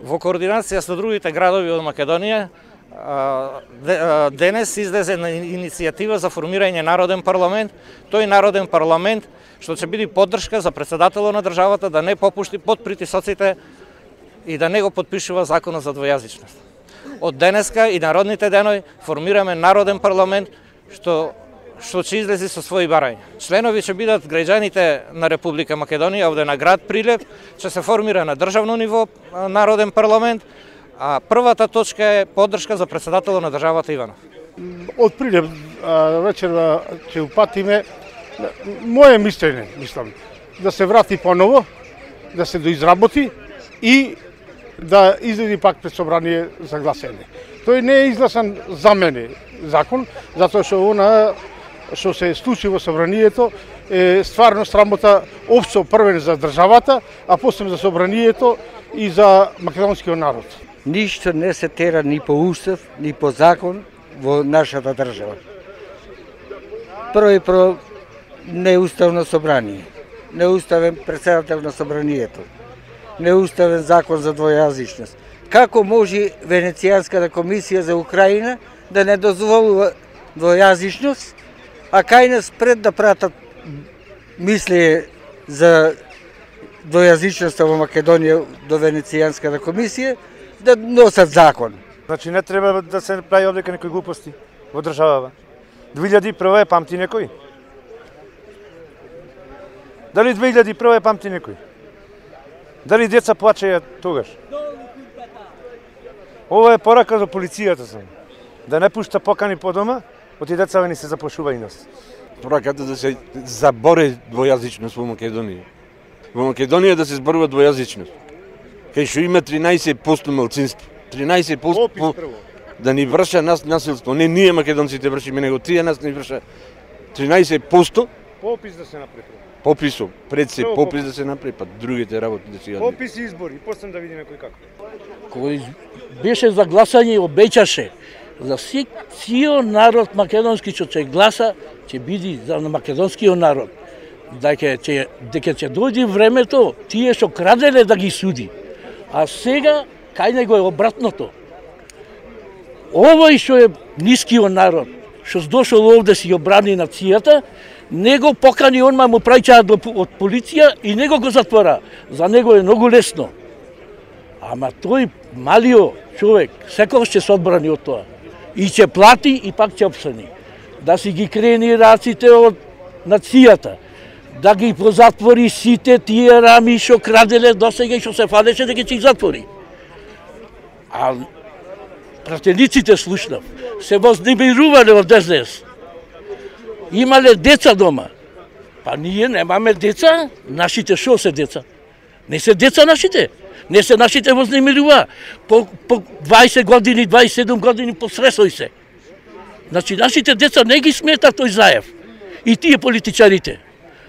Во координација со другите градови од Македонија, денес излезе на иницијатива за формирање народен парламент. Тој народен парламент што ќе биде поддршка за председателот на државата да не попушти под притисоците и да не го подпишува законот за двојазичност. Од денеска и народните денови формираме народен парламент што ќе излези со своји барања. Членови ќе бидат граѓаните на Република Македонија, овде на град Прилеп, ќе се формира на државно ниво народен парламент, а првата точка е поддршка за председателот на државата Иванов. Од Прилеп вечер ќе упатиме. Моје мислење, мислам, да се врати поново, да се доизработи и да излезе пак пред собрание за гласење. Тој не е изгласан за мене закон, затоа што она што се случи во собранието е стварно срамота општо првен за државата, а после за собранието и за македонскиот народ. Ништо не се тера ни по устав, ни по закон во нашата држава. Прво неуставно собрание, неуставен председател на собранието, неуставен закон за двојазичност. Како може Венецијанската комисија за Украина да не дозволува двојазичност, а кај нас пред да пратат мисли за двојазичноста во Македонија до Венецијанската комисија, да носат закон. Значи не треба да се прави овдека некои глупости во државава. 2001 е памти некој? Дали 2001 е памти некој? Дали деца плачеја тогаш? Ова е порака за полицијата само. Да не пушта покани по дома, оти деца ни се заплашува и нас. Пораката да се забори двојазичност во Македонија. Во Македонија да се зборува двојазичност. Кај што има 13% малцинство. 13% да ни врша нас насилство. Не ние македонците вршиме, него тие нас ни врша 13%. Попис да се направи. Пописом, пред се попис да се направи, па другите работи да се јадат. Попис и избори, после да видиме кој како. Кој беше за гласање обеќаше за сиот народ македонски што ќе гласа, ќе биде за македонскиот народ. Дека ќе дојде времето тие што краделе да ги суди. А сега кај него е обратното. Овој што е нискиот народ, што дошол овде си обрани нацијата, него покани онма му праќаат од полиција и него го затвора. За него е многу лесно. Ама тој малио човек секогаш ќе се одбрани од тоа. И ќе плати и пак ќе обсени. Да си ги крени раците од нацијата. Да ги позатвори сите тие рами што краделе досега и што се фалеше, да ги ќе затвори. А пратениците слушнав, се вознемирувале од ДСДС. Имале деца дома. Па ние немаме деца, нашите шо се деца? Не се деца нашите. Не се нашите вознемирува. По 20 години, 27 години посресој се. Значи нашите деца не ги смета тој заев. И тие политичарите.